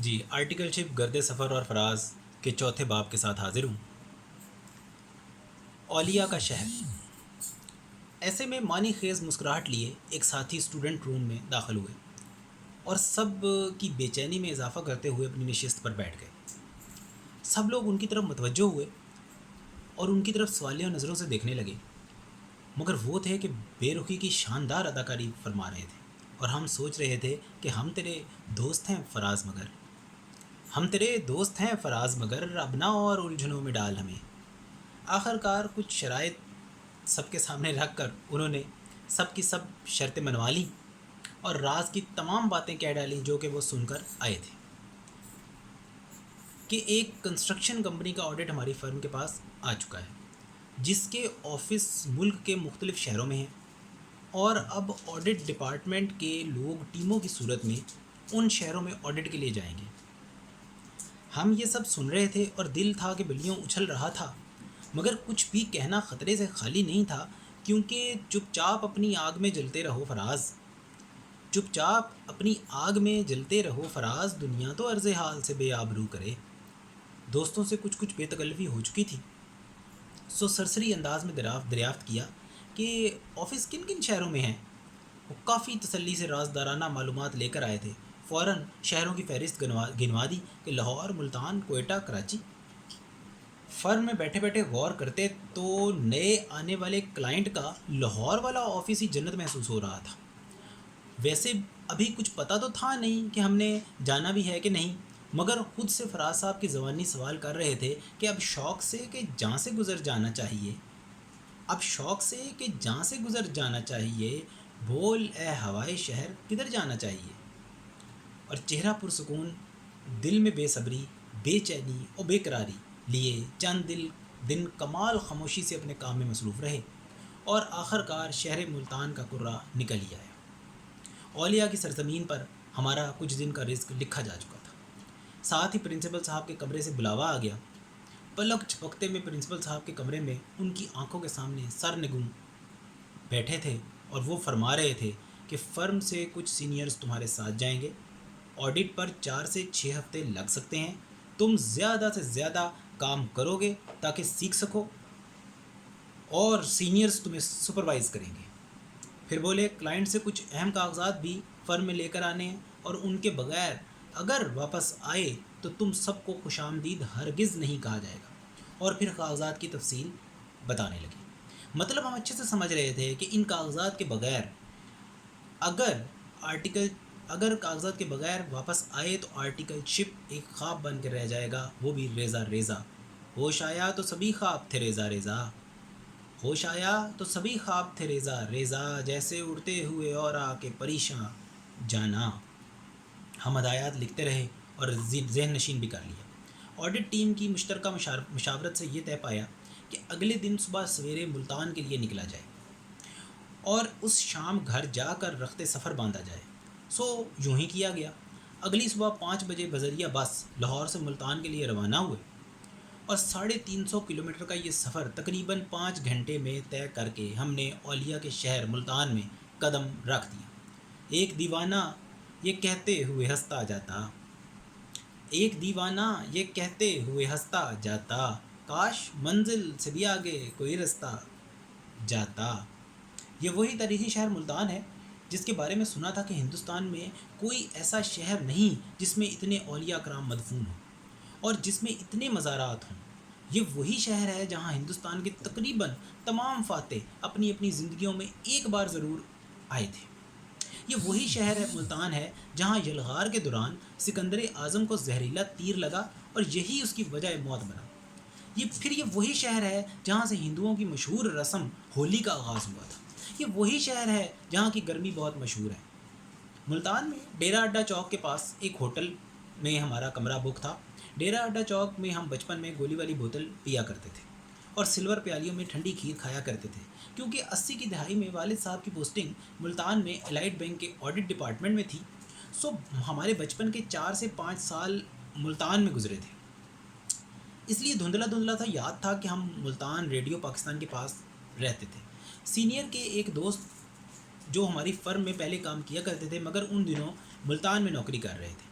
جی article شپ گرد سفر اور فراز کے چوتھے باب کے ساتھ حاضر ہوں۔ اولیاء کا شہر۔ ایسے میں معنی خیز مسکراہٹ لیے ایک ساتھی اسٹوڈنٹ روم میں داخل ہوئے اور سب کی بے چینی میں اضافہ کرتے ہوئے اپنی نشست پر بیٹھ گئے۔ سب لوگ ان کی طرف متوجہ ہوئے اور ان کی طرف سوالیہ نظروں سے دیکھنے لگے، مگر وہ تھے کہ بے رخی کی شاندار اداکاری فرما رہے تھے اور ہم سوچ رہے تھے کہ ہم تیرے دوست ہیں فراز، مگر اب نہ اور الجھنوں میں ڈال ہمیں۔ آخر کار کچھ شرائط سب کے سامنے رکھ کر انہوں نے سب کی سب شرطیں منوا لیں اور راز کی تمام باتیں کہہ ڈالیں جو کہ وہ سن کر آئے تھے کہ ایک کنسٹرکشن کمپنی کا آڈٹ ہماری فرم کے پاس آ چکا ہے، جس کے آفس ملک کے مختلف شہروں میں ہیں، اور اب آڈٹ ڈپارٹمنٹ کے لوگ ٹیموں کی صورت میں ان شہروں میں آڈٹ کے لیے جائیں گے۔ ہم یہ سب سن رہے تھے اور دل تھا کہ بلیوں اچھل رہا تھا، مگر کچھ بھی کہنا خطرے سے خالی نہیں تھا، کیونکہ چپ چاپ اپنی آگ میں جلتے رہو فراز، دنیا تو عرض حال سے بے آبرو کرے۔ دوستوں سے کچھ بے تکلفی ہو چکی تھی، سو سرسری انداز میں دریافت کیا کہ آفس کن کن شہروں میں ہیں۔ وہ کافی تسلی سے رازدارانہ معلومات لے کر آئے تھے۔ فوراً شہروں کی فہرست گنوا دی کہ لاہور، ملتان، کوئٹہ، کراچی۔ فرم میں بیٹھے بیٹھے غور کرتے تو نئے آنے والے کلائنٹ کا لاہور والا آفس ہی جنت محسوس ہو رہا تھا۔ ویسے ابھی کچھ پتہ تو تھا نہیں کہ ہم نے جانا بھی ہے کہ نہیں، مگر خود سے فراز صاحب کی زبانی سوال کر رہے تھے کہ اب شوق سے کہ جاں سے گزر جانا چاہیے، بول اے ہوائے شہر کدھر جانا چاہیے۔ اور چہرہ پرسکون، دل میں بے صبری، بے چینی اور بے قراری لیے چند دن کمال خاموشی سے اپنے کام میں مصروف رہے اور آخر کار شہر ملتان کا کرہ نکل ہی آیا۔ اولیاء کی سرزمین پر ہمارا کچھ دن کا رزق لکھا جا چکا تھا۔ ساتھ ہی پرنسپل صاحب کے کمرے سے بلاوا آ گیا۔ پلک جھپکتے میں پرنسپل صاحب کے کمرے میں ان کی آنکھوں کے سامنے سر نگوں بیٹھے تھے اور وہ فرما رہے تھے کہ فرم سے کچھ سینئرز تمہارے ساتھ جائیں گے، آڈٹ پر 4 سے 6 ہفتے لگ سکتے ہیں، تم زیادہ سے زیادہ کام کرو گے تاکہ سیکھ سکو اور سینئرز تمہیں سپروائز کریں گے۔ پھر بولے کلائنٹ سے کچھ اہم کاغذات بھی فرم میں لے کر آنے ہیں اور ان کے بغیر اگر واپس آئے تو تم سب کو خوش آمدید ہرگز نہیں کہا جائے گا، اور پھر کاغذات کی تفصیل بتانے لگے۔ مطلب ہم اچھے سے سمجھ رہے تھے کہ ان کاغذات کے بغیر اگر کاغذات کے بغیر واپس آئے تو آرٹیکل شپ ایک خواب بن کے رہ جائے گا، وہ بھی ریزہ ریزہ۔ ہوش آیا تو سبھی خواب تھے ریزہ ریزہ، جیسے اڑتے ہوئے اور آ کے پریشاں جانا۔ ہم ہدایات لکھتے رہے اور ذہن نشین بھی کر لیا۔ آڈٹ ٹیم کی مشترکہ مشاورت سے یہ طے پایا کہ اگلے دن صبح سویرے ملتان کے لیے نکلا جائے اور اس شام گھر جا کر رخت سفر باندھا جائے۔ سو یوں ہی کیا گیا۔ اگلی صبح 5 بجے بذریعہ بس لاہور سے ملتان کے لیے روانہ ہوئے اور 350 کلومیٹر کا یہ سفر تقریباً 5 گھنٹے میں طے کر کے ہم نے اولیاء کے شہر ملتان میں قدم رکھ دیا۔ ایک دیوانہ یہ کہتے ہوئے ہنستا جاتا، کاش منزل سے بھی آگے کوئی رستہ جاتا۔ یہ وہی تاریخی شہر ملتان ہے جس کے بارے میں سنا تھا کہ ہندوستان میں کوئی ایسا شہر نہیں جس میں اتنے اولیاء کرام مدفون ہوں اور جس میں اتنے مزارات ہوں۔ یہ وہی شہر ہے جہاں ہندوستان کے تقریباً تمام فاتح اپنی اپنی زندگیوں میں ایک بار ضرور آئے تھے۔ یہ وہی شہر ملتان ہے جہاں یلغار کے دوران سکندر اعظم کو زہریلا تیر لگا اور یہی اس کی وجہ موت بنا۔ یہ وہی شہر ہے جہاں سے ہندوؤں کی مشہور رسم ہولی کا آغاز ہوا تھا۔ یہ وہی شہر ہے جہاں کی گرمی بہت مشہور ہے۔ ملتان میں ڈیرہ اڈا چوک کے پاس ایک ہوٹل میں ہمارا کمرہ بک تھا۔ ڈیرہ اڈا چوک میں ہم بچپن میں گولی والی بوتل پیا کرتے تھے اور سلور پیالیوں میں ٹھنڈی کھیر کھایا کرتے تھے، کیونکہ 80 کی دہائی میں والد صاحب کی پوسٹنگ ملتان میں الائٹ بینک کے آڈٹ ڈپارٹمنٹ میں تھی۔ سو ہمارے بچپن کے 4 سے 5 سال ملتان میں گزرے تھے، اس لیے دھندلا تھا یاد تھا کہ ہم ملتان ریڈیو پاکستان کے پاس رہتے تھے۔ سینئر کے ایک دوست جو ہماری فرم میں پہلے کام کیا کرتے تھے مگر ان دنوں ملتان میں نوکری کر رہے تھے،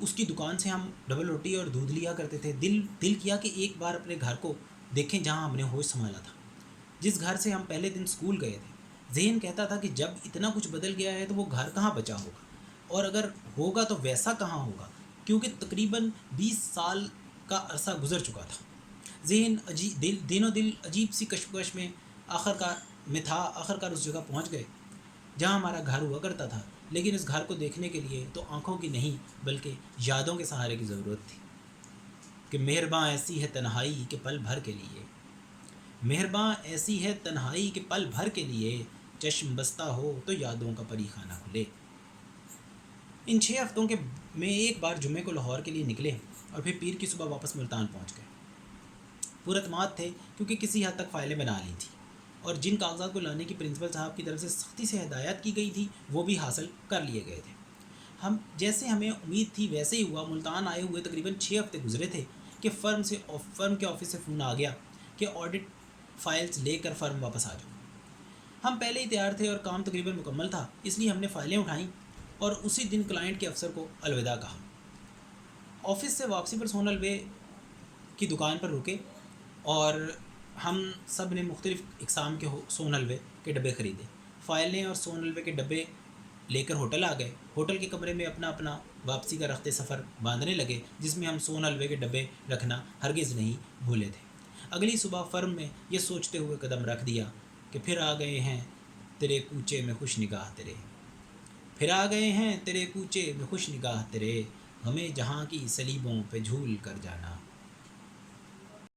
اس کی دکان سے ہم ڈبل روٹی اور دودھ لیا کرتے تھے. دل کیا کہ ایک بار اپنے گھر کو دیکھیں جہاں ہم نے ہوش سنبھالا تھا, جس گھر سے ہم پہلے دن اسکول گئے تھے. ذہن کہتا تھا کہ جب اتنا کچھ بدل گیا ہے تو وہ گھر کہاں بچا ہوگا, اور اگر ہوگا تو ویسا کہاں ہوگا, کیونکہ تقریباً 20 سال کا عرصہ گزر چکا تھا. ذہن دل عجیب سی کشمکش میں آخر کار اس جگہ پہنچ گئے جہاں ہمارا گھر ہوا کرتا تھا. لیکن اس گھر کو دیکھنے کے لیے تو آنکھوں کی نہیں بلکہ یادوں کے سہارے کی ضرورت تھی. کہ مہرباں ایسی ہے تنہائی کے پل بھر کے لیے, مہرباں ایسی ہے تنہائی کے پل بھر کے لیے, چشم بستہ ہو تو یادوں کا پری خانہ کھلے. ان 6 ہفتوں کے میں ایک بار جمعے کو لاہور کے لیے نکلے اور پھر پیر کی صبح واپس ملتان پہنچ گئے. پراعتماد تھے کیونکہ کسی حد تک فائلیں بنا لی تھیں, اور جن کاغذات کو لانے کی پرنسپل صاحب کی طرف سے سختی سے ہدایت کی گئی تھی وہ بھی حاصل کر لیے گئے تھے. جیسے ہمیں امید تھی ویسے ہی ہوا. ملتان آئے ہوئے تقریباً 6 ہفتے گزرے تھے کہ فرم کے آفس سے فون آ گیا کہ آڈٹ فائلز لے کر فرم واپس آ جاؤ. ہم پہلے ہی تیار تھے اور کام تقریباً مکمل تھا, اس لیے ہم نے فائلیں اٹھائیں اور اسی دن کلائنٹ کے افسر کو الوداع کہا. آفس سے واپسی پر سون حلوے کی دکان پر رکے اور ہم سب نے مختلف اقسام کے سون حلوے کے ڈبے خریدے. فائلیں اور سون حلوے کے ڈبے لے کر ہوٹل آ گئے. ہوٹل کے کمرے میں اپنا واپسی کا رخت سفر باندھنے لگے, جس میں ہم سون حلوے کے ڈبے رکھنا ہرگز نہیں بھولے تھے. اگلی صبح فرم میں یہ سوچتے ہوئے قدم رکھ دیا کہ پھر آ گئے ہیں تیرے کوچے میں خوش نگاہ تیرے, پھر آ گئے ہیں تیرے کوچے میں خوش نگاہ تیرے, ہمیں جہاں کی سلیبوں پہ جھول کر جانا.